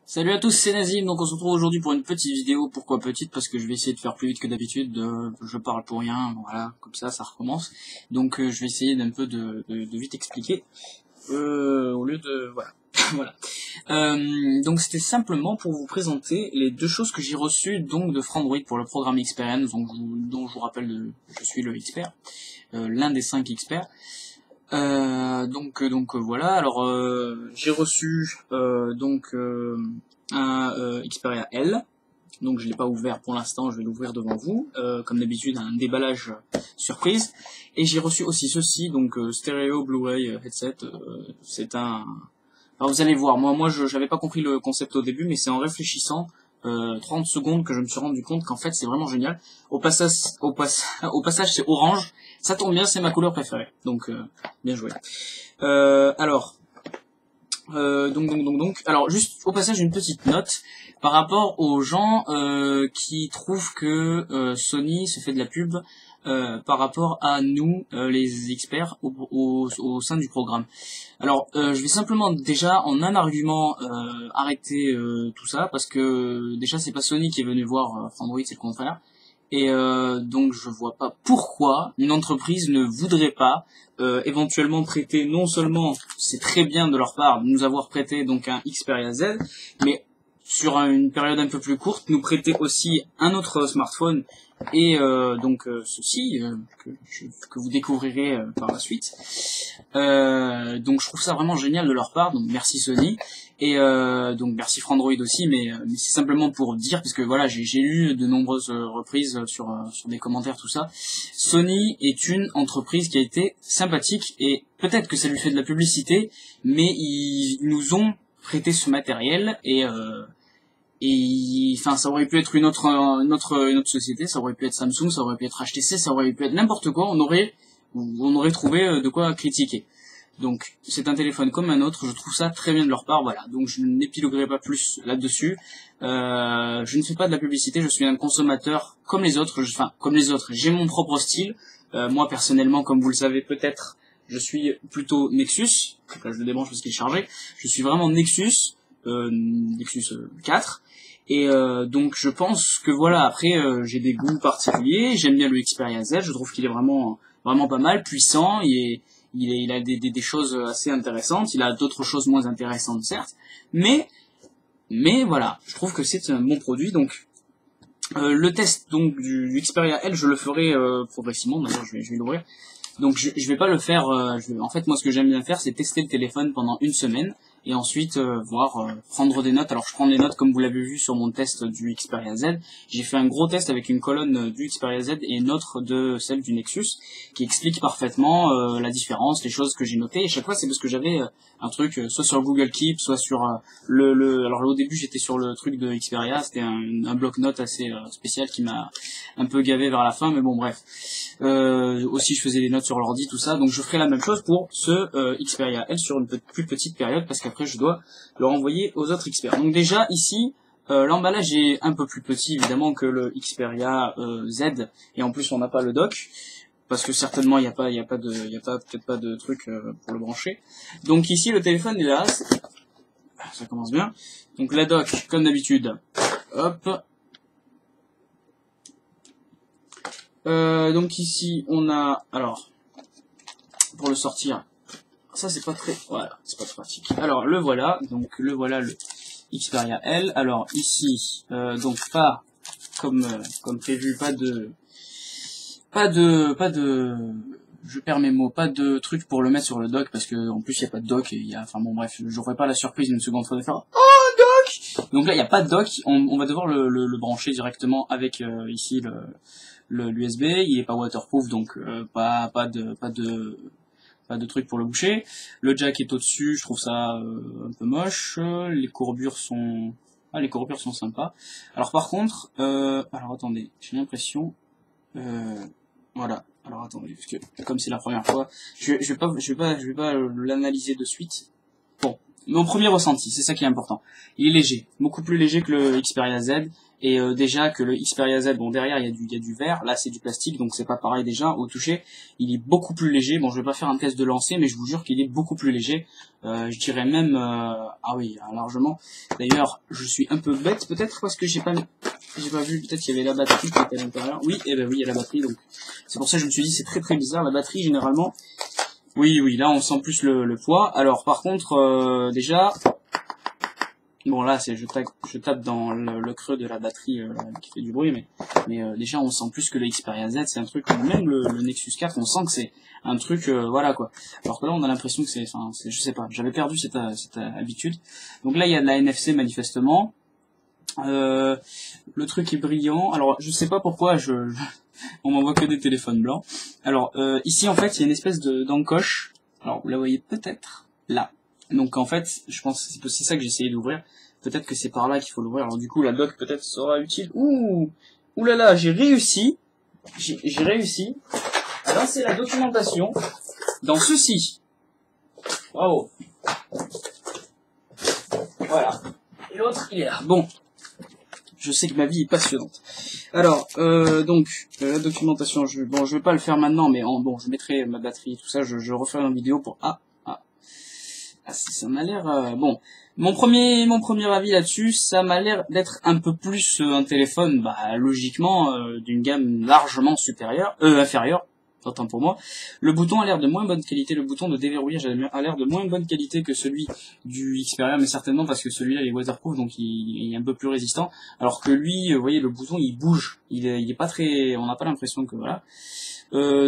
Salut à tous, c'est Nazim, donc on se retrouve aujourd'hui pour une petite vidéo. Pourquoi petite? Parce que je vais essayer de faire plus vite que d'habitude, je parle pour rien, voilà, comme ça recommence. Donc je vais essayer d'un peu de vite expliquer, au lieu de... voilà. Voilà. Donc c'était simplement pour vous présenter les deux choses que j'ai reçues donc de Frandroid pour le programme Experience, dont je vous rappelle, je suis le expert, l'un des 5 experts. Voilà. Alors j'ai reçu un Xperia L. Donc je l'ai pas ouvert pour l'instant, je vais l'ouvrir devant vous, comme d'habitude un déballage surprise. Et j'ai reçu aussi ceci, donc stéréo Blu-ray headset. C'est un... Alors vous allez voir, moi j'avais pas compris le concept au début, mais c'est en réfléchissant 30 secondes que je me suis rendu compte qu'en fait c'est vraiment génial. Au passage c'est orange, ça tombe bien, c'est ma couleur préférée, donc bien joué. Alors juste au passage une petite note par rapport aux gens qui trouvent que Sony se fait de la pub par rapport à nous, les experts, au sein du programme. Alors, je vais simplement déjà en un argument arrêter tout ça, parce que déjà c'est pas Sony qui est venu voir Frandroid, c'est le contraire. Et donc je vois pas pourquoi une entreprise ne voudrait pas éventuellement prêter, non seulement c'est très bien de leur part de nous avoir prêté donc un Xperia Z, mais sur une période un peu plus courte, nous prêter aussi un autre smartphone et ceci que vous découvrirez par la suite. Donc je trouve ça vraiment génial de leur part, donc merci Sony. Et donc merci Frandroid aussi, mais c'est simplement pour dire, parce que voilà, j'ai lu de nombreuses reprises sur des commentaires, tout ça. Sony est une entreprise qui a été sympathique, et peut-être que ça lui fait de la publicité, mais ils nous ont prêté ce matériel, et enfin ça aurait pu être une autre société, ça aurait pu être Samsung, ça aurait pu être HTC, ça aurait pu être n'importe quoi, on aurait trouvé de quoi critiquer. Donc c'est un téléphone comme un autre, je trouve ça très bien de leur part, voilà. Donc je n'épiloguerai pas plus là-dessus. Je ne fais pas de la publicité, je suis un consommateur comme les autres, j'ai mon propre style. Moi personnellement, comme vous le savez peut-être, je suis plutôt Nexus. Donc là je le débranche parce qu'il est chargé. Je suis vraiment Nexus 4. Et donc je pense que voilà, après j'ai des goûts particuliers, j'aime bien le Xperia Z, je trouve qu'il est vraiment pas mal, puissant, il a des choses assez intéressantes, il a d'autres choses moins intéressantes certes, mais voilà, je trouve que c'est un bon produit. Donc le test donc du Xperia L, je le ferai progressivement, d'ailleurs je vais l'ouvrir. Donc je vais pas le faire, en fait moi ce que j'aime bien faire c'est tester le téléphone pendant une semaine et ensuite prendre des notes. Alors je prends des notes comme vous l'avez vu sur mon test du Xperia Z. J'ai fait un gros test avec une colonne du Xperia Z et une autre de celle du Nexus qui explique parfaitement la différence, les choses que j'ai notées. Et chaque fois c'est parce que j'avais un truc soit sur Google Keep, soit sur alors au début j'étais sur le truc de Xperia, c'était un bloc-notes assez spécial qui m'a un peu gavé vers la fin, mais bon bref. Aussi je faisais des notes sur l'ordi, tout ça, donc je ferai la même chose pour ce Xperia L sur une plus petite période, parce qu'après je dois le renvoyer aux autres experts. Donc déjà ici l'emballage est un peu plus petit évidemment que le Xperia Z, et en plus on n'a pas le dock parce que certainement il y a peut-être pas de truc pour le brancher. Donc ici le téléphone est là, ça commence bien. Donc la dock comme d'habitude, hop. Donc ici on a, alors pour le sortir, ça c'est pas très, voilà, c'est pas très pratique. Alors le voilà, le Xperia L. Alors ici donc pas comme prévu, pas de je perds mes mots, pas de truc pour le mettre sur le dock, parce que en plus il y a pas de dock, et enfin bon bref, j'aurais pas la surprise une seconde fois de faire oh dock. Donc là il y a pas de dock, on va devoir le brancher directement avec ici l'USB. Il est pas waterproof, donc pas de truc pour le boucher. Le jack est au-dessus, je trouve ça un peu moche. Les courbures sont sympas. Alors par contre, alors attendez, j'ai l'impression, voilà. Alors attendez, parce que comme c'est la première fois, je vais pas l'analyser de suite. Bon, mon premier ressenti, c'est ça qui est important. Il est léger, beaucoup plus léger que le Xperia Z. Et déjà que le Xperia Z, bon derrière il y a du verre, là c'est du plastique, donc c'est pas pareil déjà au toucher. Il est beaucoup plus léger. Bon, je vais pas faire un test de lancer, mais je vous jure qu'il est beaucoup plus léger. Je dirais même ah oui, largement. D'ailleurs, je suis un peu bête peut-être parce que j'ai pas vu, peut-être qu'il y avait la batterie qui était à l'intérieur. Oui, et ben oui, il y a la batterie, donc c'est pour ça que je me suis dit c'est très très bizarre la batterie généralement. Oui, là on sent plus le poids. Alors par contre déjà. Bon là c'est je tape dans le creux de la batterie qui fait du bruit, mais déjà on sent plus que le Xperia Z, c'est un truc, même le Nexus 4 on sent que c'est un truc voilà quoi. Alors que là on a l'impression que c'est je sais pas, j'avais perdu cette habitude. Donc là il y a de la NFC manifestement. Le truc est brillant. Alors je sais pas pourquoi on m'envoie que des téléphones blancs. Alors ici en fait il y a une espèce d'encoche. Alors vous la voyez peut-être là. Donc en fait, je pense que c'est ça que j'ai essayé d'ouvrir. Peut-être que c'est par là qu'il faut l'ouvrir. Alors du coup, la doc peut-être sera utile. Ouh là là, j'ai réussi. J'ai réussi à lancer la documentation dans ceci. Bravo. Voilà. Et l'autre, il est là. Bon. Je sais que ma vie est passionnante. Alors, donc, la documentation, je vais pas le faire maintenant, mais bon, je mettrai ma batterie et tout ça, je referai une vidéo pour... Ah, ça m'a l'air bon. Mon premier avis là-dessus, ça m'a l'air d'être un peu plus un téléphone, logiquement d'une gamme largement inférieure. Autant pour moi. Le bouton a l'air de moins bonne qualité. Le bouton de déverrouillage a l'air de moins bonne qualité que celui du Xperia, mais certainement parce que celui-là il est waterproof, donc il est un peu plus résistant. Alors que lui, vous voyez, le bouton il bouge. Il est pas très, on n'a pas l'impression que voilà.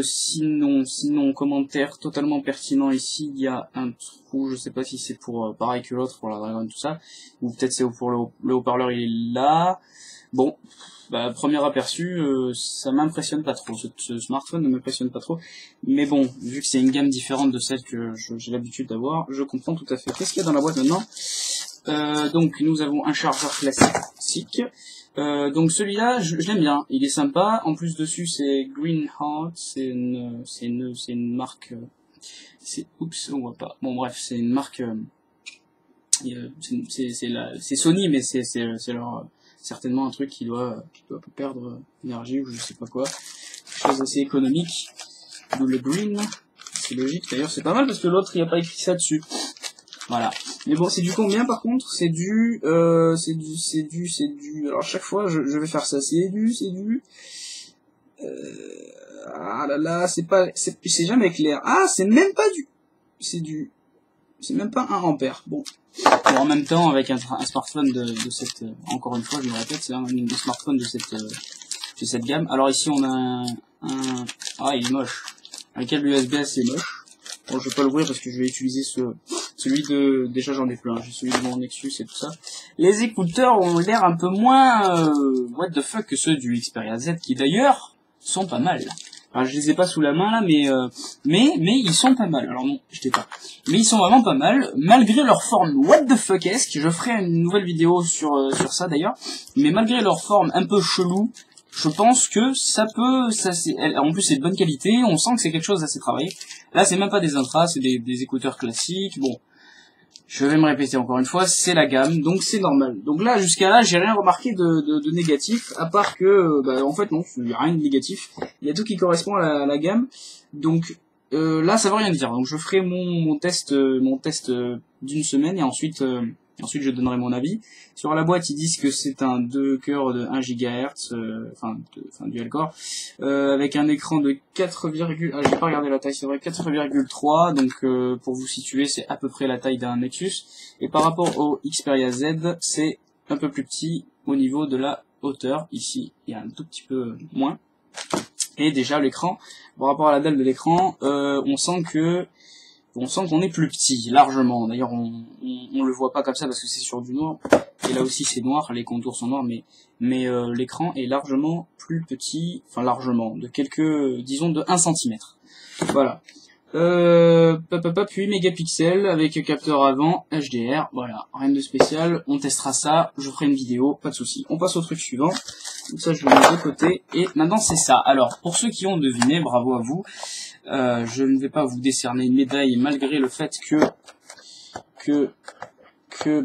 Sinon, commentaire totalement pertinent ici, il y a un trou, je sais pas si c'est pour, pareil que l'autre, pour la Dragon, tout ça, ou peut-être c'est pour le haut-parleur, il est là. Bon, premier aperçu, ça m'impressionne pas trop, ce smartphone ne m'impressionne pas trop, mais bon, vu que c'est une gamme différente de celle que j'ai l'habitude d'avoir, je comprends tout à fait. Qu'est-ce qu'il y a dans la boîte maintenant? Donc nous avons un chargeur classique. Donc celui-là, je l'aime bien, il est sympa. En plus dessus, c'est Greenheart, c'est une marque. Oups, on voit pas. Bon bref, c'est une marque. C'est Sony, mais c'est certainement un truc qui doit pas perdre énergie ou je sais pas quoi. Chose assez économique. D'où le green, c'est logique. D'ailleurs, c'est pas mal parce que l'autre, il n'y a pas écrit ça dessus. Voilà. Mais bon, c'est du combien par contre? C'est du... Alors chaque fois, je vais faire ça. C'est du... Ah là là, c'est jamais clair. Ah, c'est même pas du... C'est même pas 1 ampère. Bon. En même temps, avec un smartphone de cette... encore une fois, je me répète, c'est un smartphone de cette gamme. Alors ici, on a Ah, il est moche. Un câble USB assez moche. Bon, je vais pas l'ouvrir parce que je vais utiliser celui de... Déjà, j'en ai plein. J'ai celui de mon Nexus et tout ça. Les écouteurs ont l'air un peu moins what the fuck que ceux du Xperia Z, qui d'ailleurs sont pas mal. Alors, je les ai pas sous la main là, mais ils sont pas mal. Alors non, je t'ai pas. Mais ils sont vraiment pas mal, malgré leur forme what the fuck-esque. Je ferai une nouvelle vidéo sur ça d'ailleurs. Mais malgré leur forme un peu chelou, je pense que en plus c'est de bonne qualité, on sent que c'est quelque chose d'assez travaillé. Là c'est même pas des intras, c'est des écouteurs classiques. Bon, je vais me répéter encore une fois, c'est la gamme, donc c'est normal. Donc là, jusqu'à là, j'ai rien remarqué de négatif, à part que, en fait non, il n'y a rien de négatif. Il y a tout qui correspond à la gamme. Donc là, ça veut rien dire. Donc je ferai mon test d'une semaine et ensuite je donnerai mon avis. Sur la boîte, ils disent que c'est un 2 cœurs de 1 GHz, dual core, avec un écran de 4, j'ai pas regardé la taille, c'est vrai, 4,3, donc pour vous situer, c'est à peu près la taille d'un Nexus. Et par rapport au Xperia Z, c'est un peu plus petit au niveau de la hauteur. Ici, il y a un tout petit peu moins. Et déjà, l'écran, par rapport à la dalle de l'écran, on sent qu'on est plus petit, largement. D'ailleurs, on le voit pas comme ça parce que c'est sur du noir. Et là aussi, c'est noir, les contours sont noirs, mais l'écran est largement plus petit, enfin largement, de disons de 1 cm. Voilà. 8 mégapixels avec capteur avant, HDR, voilà, rien de spécial. On testera ça, je ferai une vidéo, pas de souci. On passe au truc suivant. Donc ça, je le mets de côté. Et maintenant, c'est ça. Alors, pour ceux qui ont deviné, bravo à vous. Je ne vais pas vous décerner une médaille malgré le fait que que,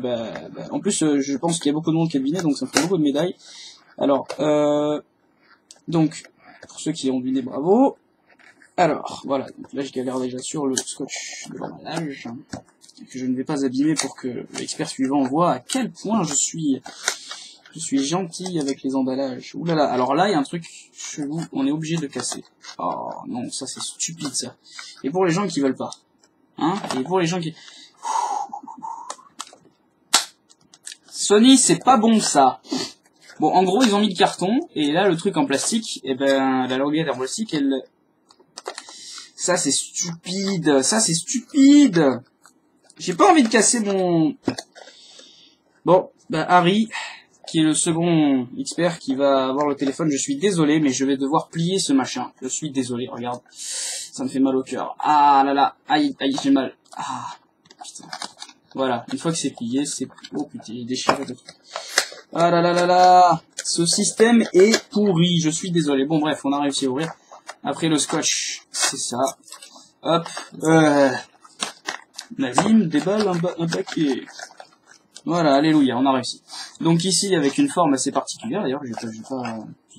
en plus, je pense qu'il y a beaucoup de monde qui a deviné, donc ça me fait beaucoup de médailles. Alors, donc, pour ceux qui ont deviné, bravo. Alors, voilà, donc là je galère déjà sur le scotch de l'emballage, hein, que je ne vais pas abîmer pour que l'expert suivant voit à quel point je suis gentil avec les emballages. Ouh là là, alors là il y a un truc chelou, on est obligé de casser. Oh non, ça c'est stupide ça. Et pour les gens qui veulent pas, hein, et pour les gens qui... Sony, c'est pas bon ça. Bon, en gros, ils ont mis le carton, et là, le truc en plastique, et ben, la languette en plastique, elle... Ça, c'est stupide. Ça, c'est stupide. J'ai pas envie de casser mon... Bon, Harry, qui est le second expert qui va avoir le téléphone, je suis désolé, mais je vais devoir plier ce machin. Je suis désolé, regarde. Ça me fait mal au cœur. Ah là là, aïe, aïe, j'ai mal. Ah, putain. Voilà, une fois que c'est plié, c'est... Oh putain, il est déchiré de... Ah là là là là. Ce système est pourri, je suis désolé. Bon bref, on a réussi à ouvrir. Après le scotch, c'est ça. Hop. Nazim déballe un paquet. Voilà, alléluia, on a réussi. Donc ici, avec une forme assez particulière, d'ailleurs,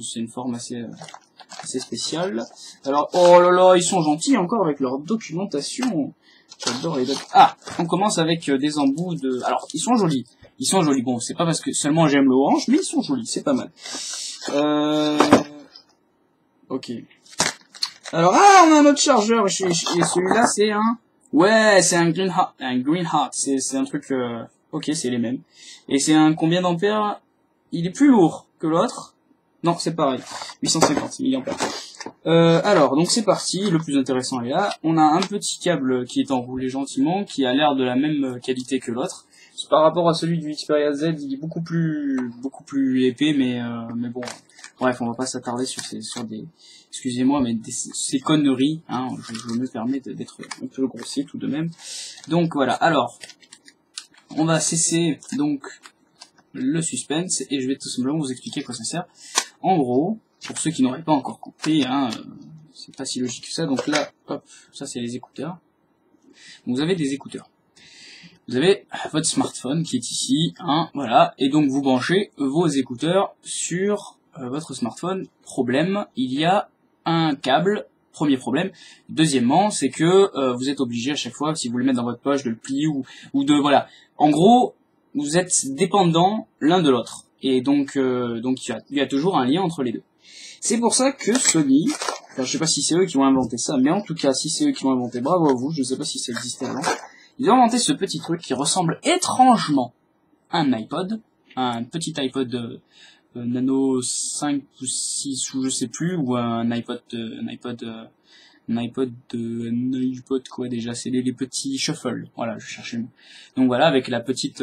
c'est une forme assez spéciale. Alors, oh là là, ils sont gentils encore avec leur documentation. J'adore les docs. Ah, on commence avec des embouts de... Alors, ils sont jolis. Ils sont jolis. Bon, c'est pas parce que seulement j'aime le orange, mais ils sont jolis, c'est pas mal. Ok. Alors, on a un autre chargeur, et celui-là, c'est un... Ouais, c'est un Green Heart, c'est un truc... Ok, c'est les mêmes. Et c'est un combien d'ampères? Il est plus lourd que l'autre. Non, c'est pareil. 850 mAh. Alors, donc c'est parti, le plus intéressant est là. On a un petit câble qui est enroulé gentiment, qui a l'air de la même qualité que l'autre. Par rapport à celui du Xperia Z, il est beaucoup plus épais, mais bon, bref, on va pas s'attarder sur des, excusez-moi, mais ces conneries, hein, je me permets d'être un peu grossier tout de même. Donc voilà, alors, on va cesser donc le suspense, et je vais tout simplement vous expliquer à quoi ça sert. En gros, pour ceux qui n'auraient pas encore compris, hein, c'est pas si logique que ça, donc là, hop, ça c'est les écouteurs. Donc, vous avez des écouteurs. Vous avez votre smartphone qui est ici, hein, voilà, et donc vous branchez vos écouteurs sur votre smartphone. Problème, il y a un câble, premier problème. Deuxièmement, c'est que vous êtes obligé à chaque fois, si vous le mettez dans votre poche, de le plier ou de, voilà. En gros, vous êtes dépendants l'un de l'autre, et donc il y a toujours un lien entre les deux. C'est pour ça que Sony, enfin, je sais pas si c'est eux qui ont inventé ça, mais en tout cas, si c'est eux qui ont inventé, bravo à vous, je sais pas si ça existait avant. Ils ont inventé ce petit truc qui ressemble étrangement à un iPod, un petit iPod Nano 5 ou 6 ou je sais plus, ou un iPod quoi déjà, c'est les petits shuffle, voilà, je cherchais le mot. Donc voilà, avec la petite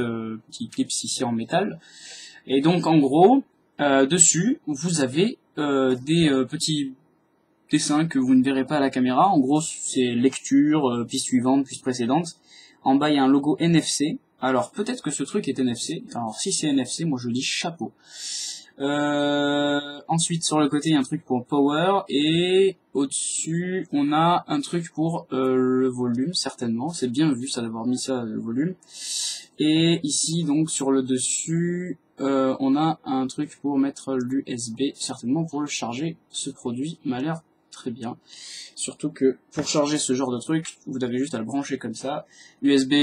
clip ici en métal. Et donc en gros, dessus, vous avez des petits dessins que vous ne verrez pas à la caméra. En gros, c'est lecture, piste suivante, piste précédente. En bas, il y a un logo NFC. Alors, peut-être que ce truc est NFC. Alors, si c'est NFC, moi je dis chapeau. Ensuite, sur le côté, il y a un truc pour power. Et au-dessus, on a un truc pour le volume, certainement. C'est bien vu, ça d'avoir mis ça, le volume. Et ici, donc, sur le dessus, on a un truc pour mettre l'USB, certainement pour le charger. Ce produit m'a l'air très bien. Surtout que pour charger ce genre de truc, vous avez juste à le brancher comme ça. USB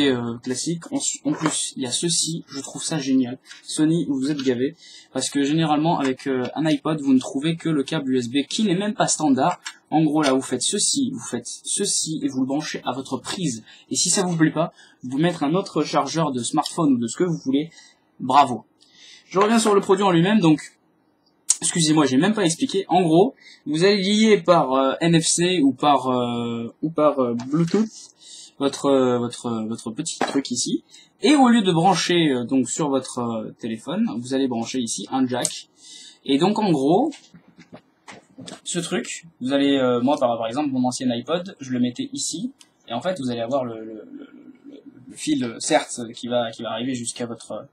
classique. En plus, il y a ceci, je trouve ça génial. Sony, vous êtes gavés. Parce que généralement, avec un iPod, vous ne trouvez que le câble USB qui n'est même pas standard. En gros, là, vous faites ceci, et vous le branchez à votre prise. Et si ça vous plaît pas, vous mettre un autre chargeur de smartphone ou de ce que vous voulez. Bravo. Je reviens sur le produit en lui-même, donc... Excusez-moi, j'ai même pas expliqué. En gros, vous allez lier par NFC ou par Bluetooth votre petit truc ici, et au lieu de brancher donc sur votre téléphone, vous allez brancher ici un jack. Et donc en gros, ce truc, vous allez moi par exemple mon ancien iPod, je le mettais ici, et en fait vous allez avoir le fil certes qui va arriver jusqu'à votre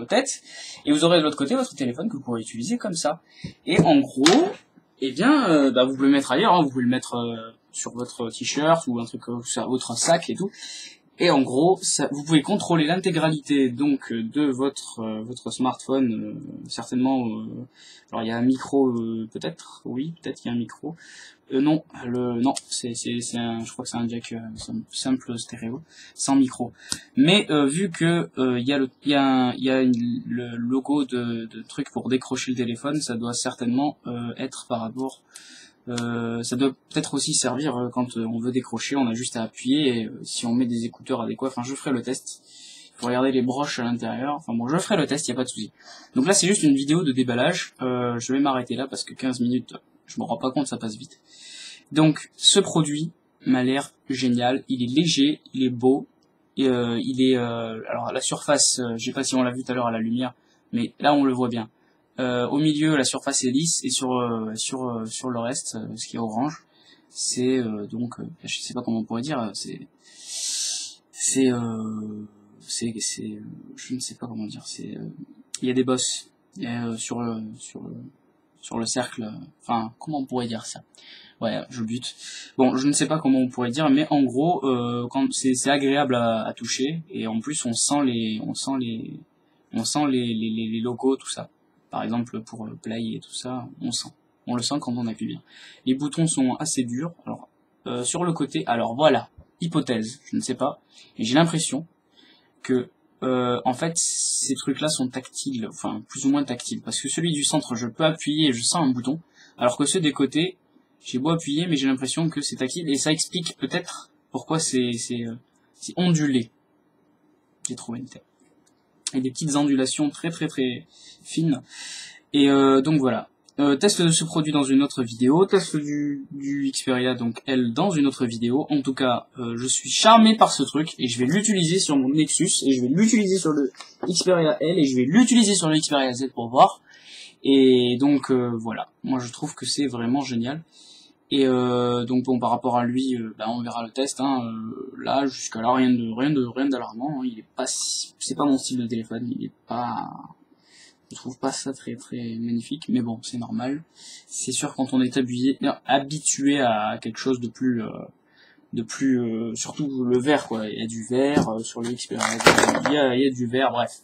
tête, et vous aurez de l'autre côté votre téléphone que vous pourrez utiliser comme ça. Et en gros, eh bien, vous pouvez le mettre ailleurs, hein, vous pouvez le mettre sur votre t-shirt ou un truc sur votre sac et tout. Et en gros, vous pouvez contrôler l'intégralité donc de votre smartphone, certainement. Alors il y a un micro, peut-être, oui, peut-être qu'il y a un micro. Non, non, je crois que c'est un jack simple stéréo, sans micro. Mais vu que il y a le logo de truc pour décrocher le téléphone, ça doit certainement être par rapport. Ça doit peut-être aussi servir quand on veut décrocher, on a juste à appuyer, et si on met des écouteurs adéquats, enfin je ferai le test. Il faut regarder les broches à l'intérieur, enfin bon je ferai le test, il n'y a pas de souci. Donc là c'est juste une vidéo de déballage, je vais m'arrêter là parce que 15 minutes, je me rends pas compte, ça passe vite. Donc ce produit m'a l'air génial, il est léger, il est beau, et il est... alors la surface, je sais pas si on l'a vu tout à l'heure à la lumière, mais là on le voit bien. Au milieu, la surface est lisse, et sur le reste, ce qui est orange, c'est donc, je sais pas comment on pourrait dire, je ne sais pas comment dire, il y a des bosses sur le cercle, enfin, comment on pourrait dire ça? Ouais, je bute. Bon, je ne sais pas comment on pourrait dire, mais en gros, quand c'est agréable à toucher, et en plus on sent les logos, tout ça. Par exemple, pour Play et tout ça, on le sent quand on appuie bien. Les boutons sont assez durs. Alors, sur le côté, alors voilà, hypothèse, je ne sais pas, et j'ai l'impression que, en fait, ces trucs-là sont tactiles, enfin, plus ou moins tactiles, parce que celui du centre, je peux appuyer et je sens un bouton, alors que ceux des côtés, j'ai beau appuyer, mais j'ai l'impression que c'est tactile, et ça explique peut-être pourquoi c'est ondulé. J'ai trouvé une tête. Et des petites ondulations très fines. Et donc voilà. Test de ce produit dans une autre vidéo, test du Xperia donc elle dans une autre vidéo. En tout cas, je suis charmé par ce truc et je vais l'utiliser sur mon Nexus et je vais l'utiliser sur le Xperia L et je vais l'utiliser sur le Xperia Z pour voir. Et donc voilà, moi je trouve que c'est vraiment génial. Et donc bon, par rapport à lui, on verra le test. Là jusqu'à là rien d'alarmant. Il est pas, c'est pas mon style de téléphone. Il est pas, je trouve pas ça très magnifique. Mais bon, c'est normal. C'est sûr quand on est habitué à quelque chose de plus, surtout le vert quoi. Il y a du vert sur le Xperia. Il y a du vert, bref.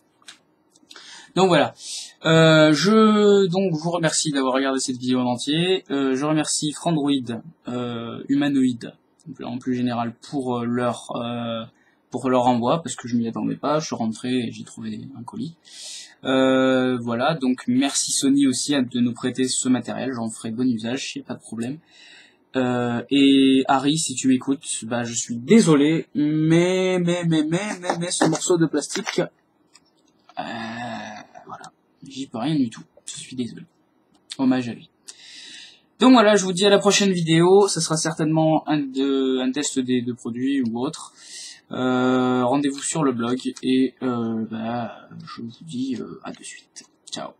Donc voilà, je vous remercie d'avoir regardé cette vidéo en entier. Je remercie Frandroid, Humanoid, en plus général pour leur envoi parce que je m'y attendais pas. Je suis rentré et j'ai trouvé un colis. Voilà, donc merci Sony aussi de nous prêter ce matériel. J'en ferai bon usage, y a pas de problème. Et Harry, si tu m'écoutes, je suis désolé, mais ce morceau de plastique. Voilà, j'y peux rien du tout, je suis désolé. Hommage à lui. Donc voilà, je vous dis à la prochaine vidéo, ça sera certainement un test de produits ou autre. Rendez-vous sur le blog et je vous dis à de suite. Ciao.